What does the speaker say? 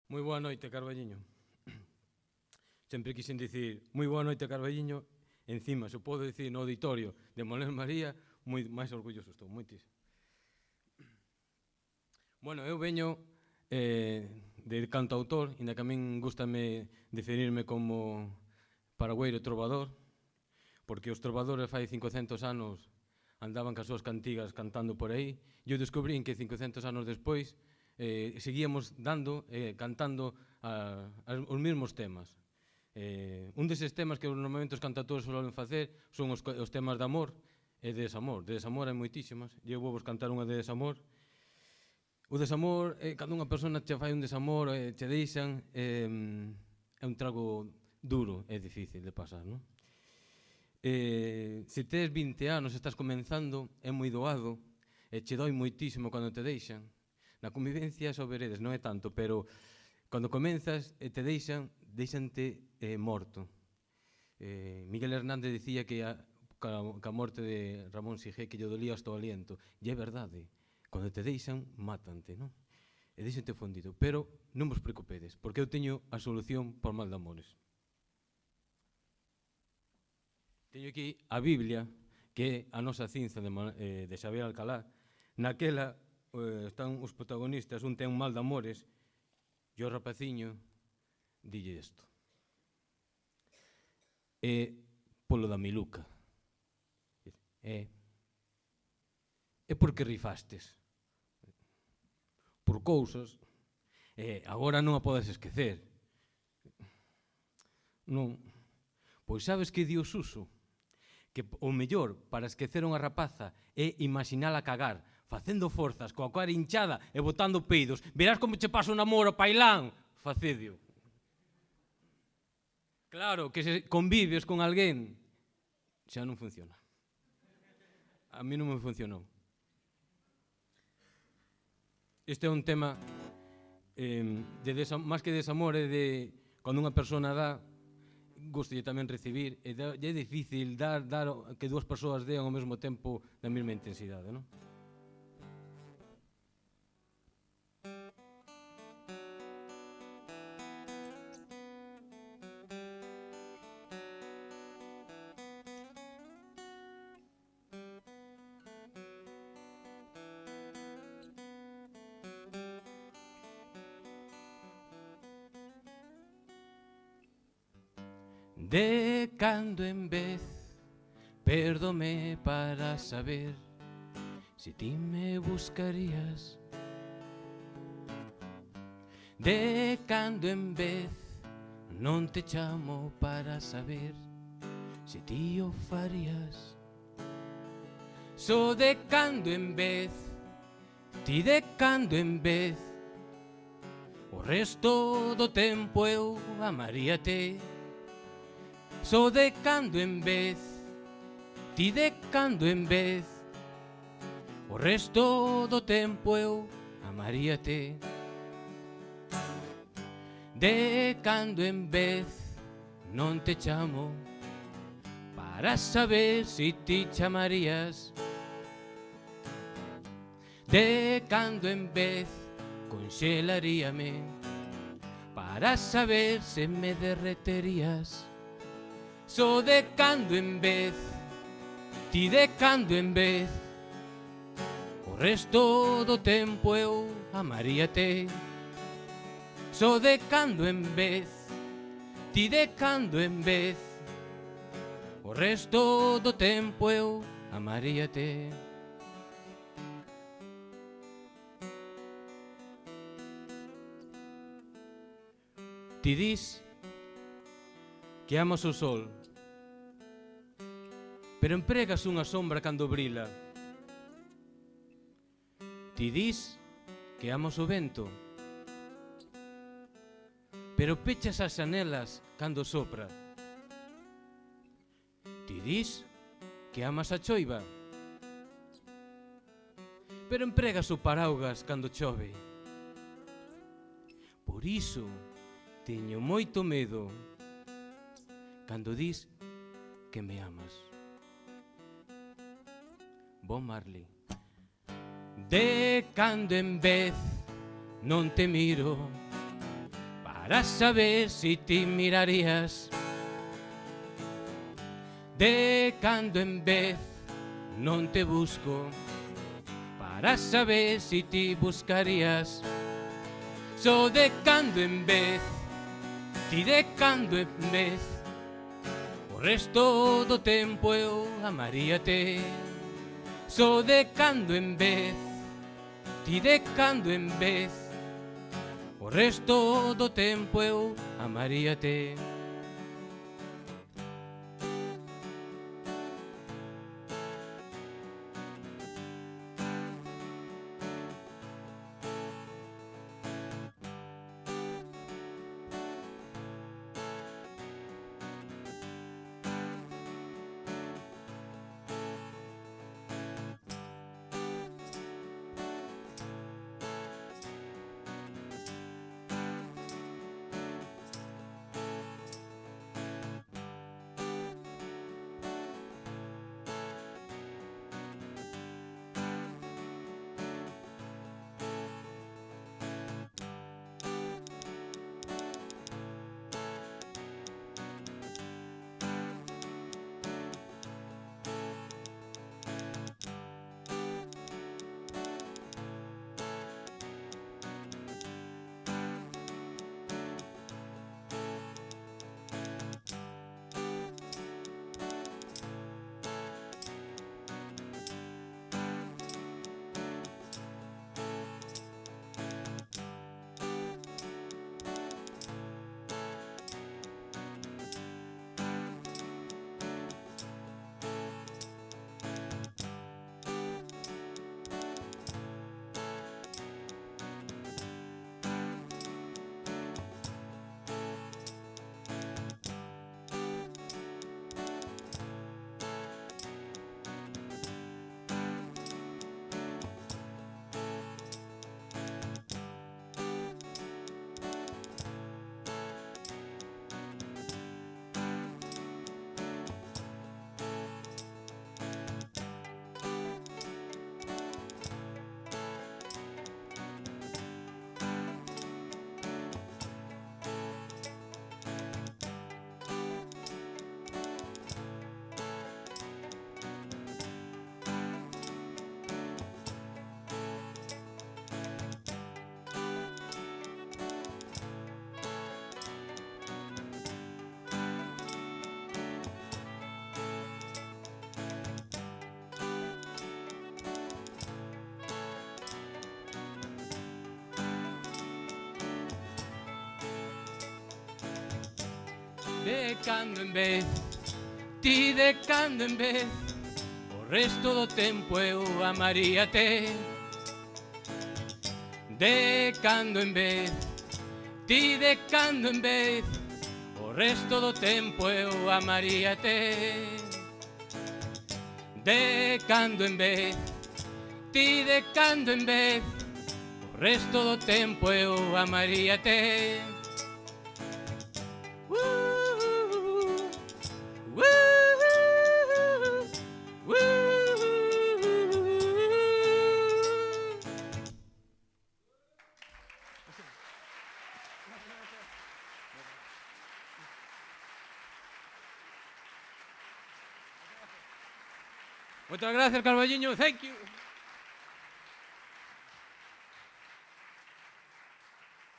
Moi boa noite, Carballiño. Sempre quixen dicir moi boa noite, Carballiño. Encima, se podo dicir no auditorio de Moler María, moi máis orgulloso estou, moitísimo. Bueno, eu veño de cantautor, inda que a min gustame definirme como paragüeiro trovador, porque os trovadores fai 500 anos andaban cas súas cantigas cantando por aí, e eu descubrín que 500 anos despois seguíamos cantando os mesmos temas. Un deses temas que normalmente os cantautores suelen facer son os temas de amor e de desamor. De desamor hai moitísimas, e eu vou vos cantar unha de desamor. O desamor, cando unha persona che fai un desamor, che deixan, é un trago duro e difícil de pasar, non? Se tes 20 anos e estás comenzando, é moi doado, e che doi moitísimo cando te deixan. Na convivencia xa o veredes, non é tanto, pero cando comenzas e te deixante morto. Miguel Hernández dicía que ca morte de Ramón Sigé que lle dolía hasta o aliento, e é verdade, cando te deixan, mátante, non? E deixante fondido, pero non vos preocupedes, porque eu teño a solución por mal de amores. Teño aquí a Biblia, que é a nosa cinza de Xavier Alcalá. Naquela están os protagonistas, un ten un mal de amores, e o rapaciño dille isto. É polo da miluca. É porque rifastes. Por cousas. Agora non a podes esquecer. Non. Pois sabes que di o Suso? Que o mellor para esquecer unha rapaza é imaginala cagar, facendo forzas, coa cara hinchada e botando peidos. Verás como che pasa un namoro, pailán. Facedio. Claro, que se convives con alguén, xa non funciona. A mí non me funcionou. Este é un tema máis que desamor, é de cando unha persona dá, gustalle tamén recibir, e é difícil dar que dúas persoas dean ao mesmo tempo na mesma intensidade, non? De cando en vez perdome para saber si ti me buscarías. De cando en vez non te chamo para saber si ti o farías. So de cando en vez, ti de cando en vez, o resto do tempo eu amaríate. So de cando en vez, ti de cando en vez, o resto do tempo eu amaríate. De cando en vez non te chamo para saber si ti chamarías. De cando en vez conxelaríame para saber se me derreterías. So de cando en vez, ti de cando en vez, o resto do tempo eu amaríate. So de cando en vez, ti de cando en vez, o resto do tempo eu amaríate. Ti dis que amas o sol, pero empregas unha sombra cando brila. Ti dis que amas o vento, pero pechas as xanelas cando sopra. Ti dis que amas a choiva, pero empregas o paraugas cando chove. Por iso teño moito medo cando dis que me amas. Bob Marley. De cando en vez non te miro para saber si ti mirarías de cando en vez. Non te busco para saber si ti buscarías só de cando en vez, ti de cando en vez. O resto do tempo eu amaríate só de cando en vez, ti de cando en vez. O resto do tempo eu amaríate. De cando en vez, ti de cando en vez. O resto do tempo eu amaríate. De cando en vez, ti de cando en vez. O resto do tempo eu amaríate. De cando en vez, ti de cando en vez. O resto do tempo eu amaríate. Muchas gracias, Carballiño. Thank you.